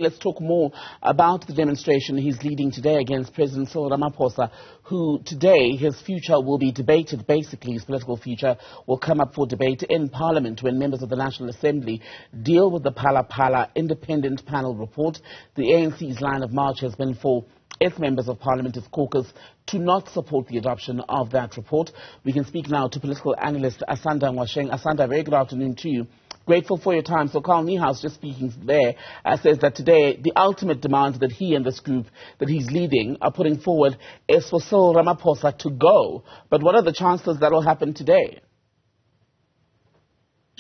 Let's talk more about the demonstration he's leading today against President Cyril Ramaphosa, who today, his future will be debated. Basically, his political future will come up for debate in Parliament when members of the National Assembly deal with the Phala Phala independent panel report. The ANC's line of march has been for its members of Parliament, its caucus, to not support the adoption of that report. We can speak now to political analyst Asanda Ngoasheng. Asanda, very good afternoon to you. Grateful for your time. So Carl Niehaus, just speaking there, says that today the ultimate demand that he and this group that he's leading are putting forward is for Cyril Ramaphosa to go. But what are the chances that will happen today?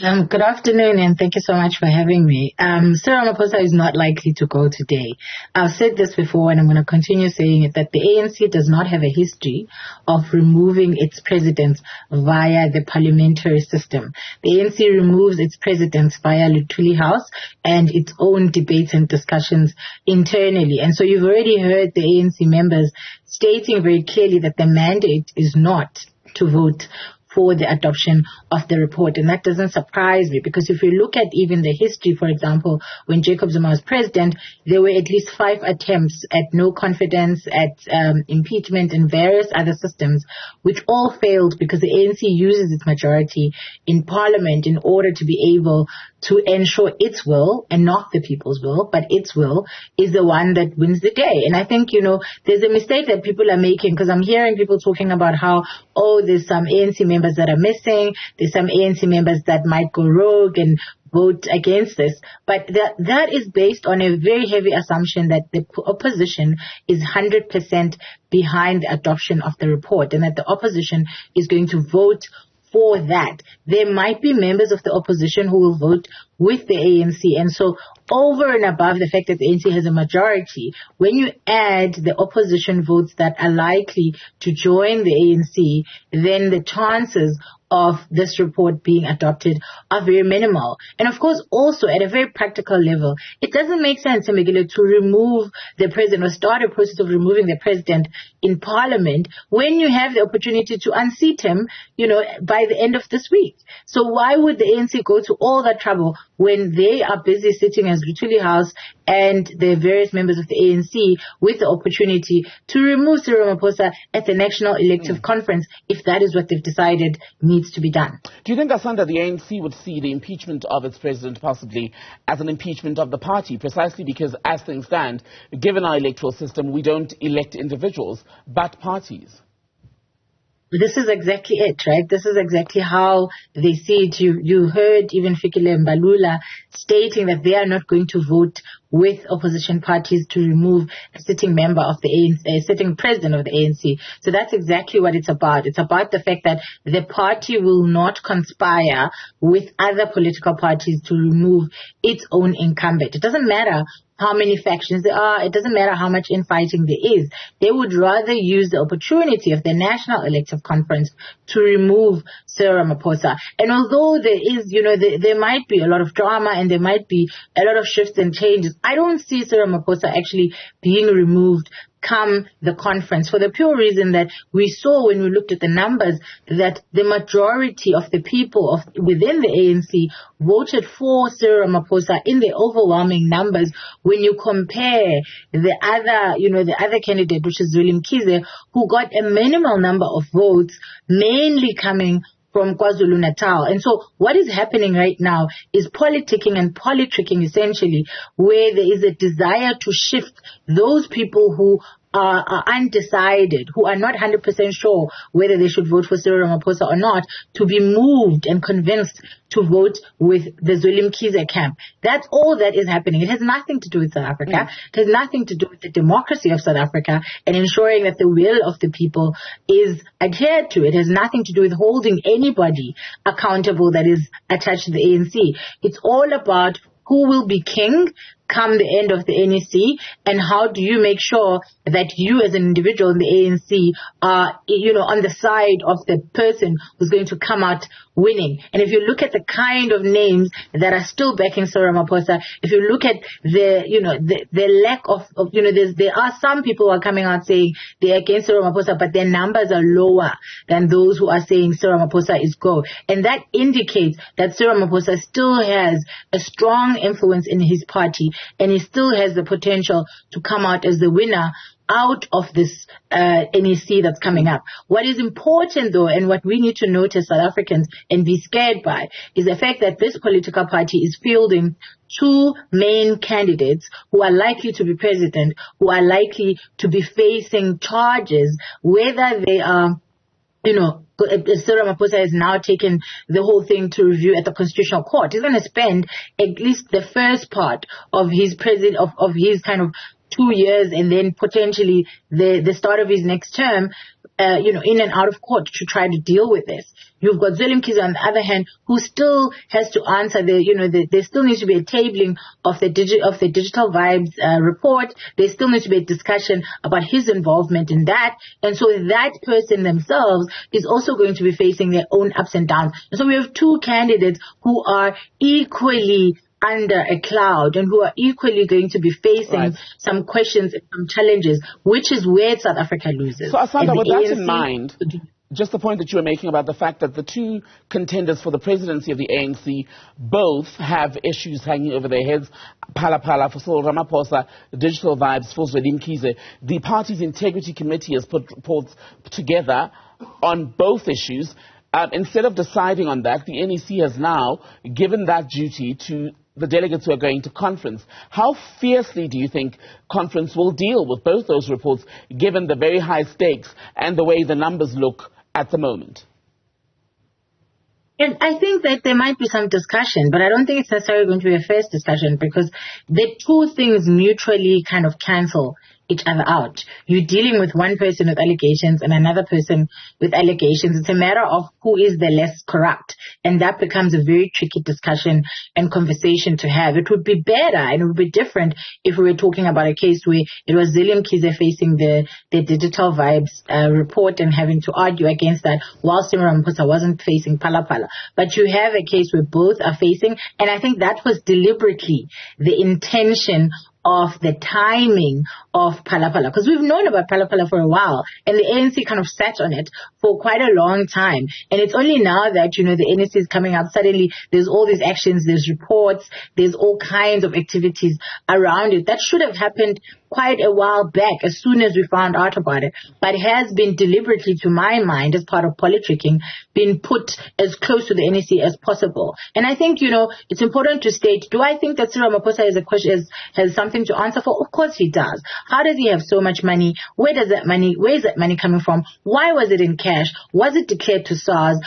Good afternoon, and thank you so much for having me. Cyril Ramaphosa is not likely to go today. I've said this before, and I'm going to continue saying it, that the ANC does not have a history of removing its presidents via the parliamentary system. The ANC removes its presidents via Luthuli House and its own debates and discussions internally. And so you've already heard the ANC members stating very clearly that the mandate is not to vote for the adoption of the report. And that doesn't surprise me, because if you look at even the history, for example, when Jacob Zuma was president, there were at least 5 attempts at no confidence, at impeachment and various other systems, which all failed because the ANC uses its majority in parliament in order to be able to ensure its will, and not the people's will, but its will is the one that wins the day. And I think, there's a mistake that people are making, because I'm hearing people talking about how, there's some ANC members that are missing, there's some ANC members that might go rogue and vote against this. But that is based on a very heavy assumption that the opposition is 100% behind the adoption of the report, and that the opposition is going to vote for that. There might be members of the opposition who will vote with the ANC. And so over and above the fact that the ANC has a majority, when you add the opposition votes that are likely to join the ANC, then the chances of this report being adopted are very minimal. And of course, also at a very practical level, it doesn't make sense, Migilo, to remove the president or start a process of removing the president in parliament when you have the opportunity to unseat him, by the end of this week. So why would the ANC go to all that trouble when they are busy sitting as Luthuli House and the various members of the ANC with the opportunity to remove Cyril Ramaphosa at the National Elective Conference, if that is what they've decided needs to be done? Do you think, Asanda, the ANC would see the impeachment of its president possibly as an impeachment of the party, precisely because, as things stand, given our electoral system, we don't elect individuals, but parties? This is exactly it, right? This is exactly how they see it. You heard even Fikile Mbalula stating that they are not going to vote with opposition parties to remove a sitting member of the ANC, a sitting president of the ANC. So that's exactly what it's about. It's about the fact that the party will not conspire with other political parties to remove its own incumbent. It doesn't matter how many factions there are. It doesn't matter how much infighting there is. They would rather use the opportunity of the National Elective Conference to remove Cyril Ramaphosa. And although there is, there might be a lot of drama and there might be a lot of shifts and changes, I don't see Cyril Ramaphosa actually being removed come the conference, for the pure reason that we saw when we looked at the numbers that the majority of the people within the ANC voted for Cyril Ramaphosa in the overwhelming numbers when you compare the other candidate, which is Zweli Mkhize, who got a minimal number of votes, mainly coming from KwaZulu-Natal. And so what is happening right now is politicking and politricking, essentially, where there is a desire to shift those people who are undecided, who are not 100% sure whether they should vote for Cyril Ramaphosa or not, to be moved and convinced to vote with the Zweli Mkhize camp. That's all that is happening. It has nothing to do with South Africa. It has nothing to do with the democracy of South Africa and ensuring that the will of the people is adhered to. It has nothing to do with holding anybody accountable that is attached to the ANC. It's all about who will be king come the end of the NEC, and how do you make sure that you as an individual in the ANC are, on the side of the person who's going to come out winning. And if you look at the kind of names that are still backing Cyril Ramaphosa, if you look at the lack of there are some people who are coming out saying they're against Cyril Ramaphosa, but their numbers are lower than those who are saying Cyril Ramaphosa is go. And that indicates that Cyril Ramaphosa still has a strong influence in his party, and he still has the potential to come out as the winner out of this NEC that's coming up. What is important, though, and what we need to note as South Africans and be scared by, is the fact that this political party is fielding two main candidates who are likely to be president, who are likely to be facing charges, whether they are, Cyril Ramaphosa has now taken the whole thing to review at the Constitutional Court. He's going to spend at least the first part of his of his kind of 2 years, and then potentially the start of his next term, in and out of court to try to deal with this. You've got Zweli Mkhize on the other hand, who still has to answer there still needs to be a tabling of the Digital Vibes report. There still needs to be a discussion about his involvement in that. And so that person themselves is also going to be facing their own ups and downs. And so we have two candidates who are equally under a cloud and who are equally going to be facing some questions and some challenges, which is where South Africa loses. So Asanda, with that in mind, just the point that you were making about the fact that the two contenders for the presidency of the ANC both have issues hanging over their heads, Phala Phala for Cyril Ramaphosa, Digital Vibes for Zweli Mkhize. The party's integrity committee has put reports together on both issues. Instead of deciding on that, the NEC has now given that duty to the delegates who are going to conference. How fiercely do you think conference will deal with both those reports, given the very high stakes and the way the numbers look at the moment? And I think that there might be some discussion, but I don't think it's necessarily going to be a first discussion, because the two things mutually kind of cancel each other out. You're dealing with one person with allegations and another person with allegations. It's a matter of who is the less corrupt. And that becomes a very tricky discussion and conversation to have. It would be better and it would be different if we were talking about a case where it was Zweli Mkhize facing the Digital Vibes report and having to argue against that, while Cyril Ramaphosa wasn't facing Phala Phala. But you have a case where both are facing, and I think that was deliberately the intention of the timing of Phala Phala, because we've known about Phala Phala for a while, and the ANC kind of sat on it for quite a long time. And it's only now that, the ANC is coming out, suddenly there's all these actions, there's reports, there's all kinds of activities around it. That should have happened quite a while back, as soon as we found out about it, but has been deliberately, to my mind, as part of politicking, been put as close to the NEC as possible. And I think, it's important to state, do I think that Cyril Ramaphosa has something to answer for? Of course he does. How does he have so much money? Where is that money coming from? Why was it in cash? Was it declared to SARS?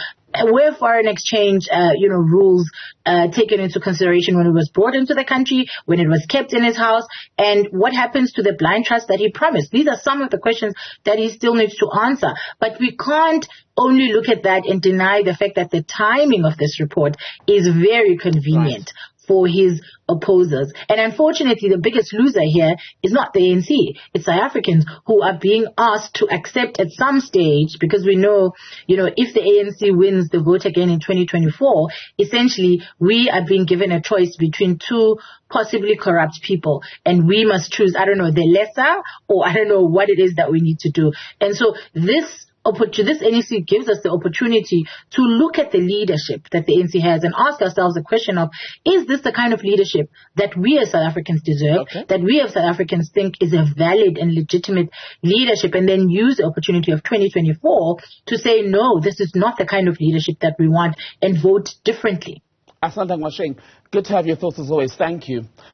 Were foreign exchange, rules taken into consideration when it was brought into the country, when it was kept in his house, and what happens to the blind trust that he promised? These are some of the questions that he still needs to answer. But we can't only look at that and deny the fact that the timing of this report is very convenient for his opposers. And unfortunately, the biggest loser here is not the ANC. It's South Africans who are being asked to accept at some stage, because we know, if the ANC wins the vote again in 2024, essentially we are being given a choice between two possibly corrupt people, and we must choose, the lesser, or I don't know what it is that we need to do. And so this NEC gives us the opportunity to look at the leadership that the ANC has and ask ourselves the question of, is this the kind of leadership that we as South Africans deserve, that we as South Africans think is a valid and legitimate leadership, and then use the opportunity of 2024 to say, no, this is not the kind of leadership that we want, and vote differently. Asanda Ngoasheng, good to have your thoughts as always. Thank you.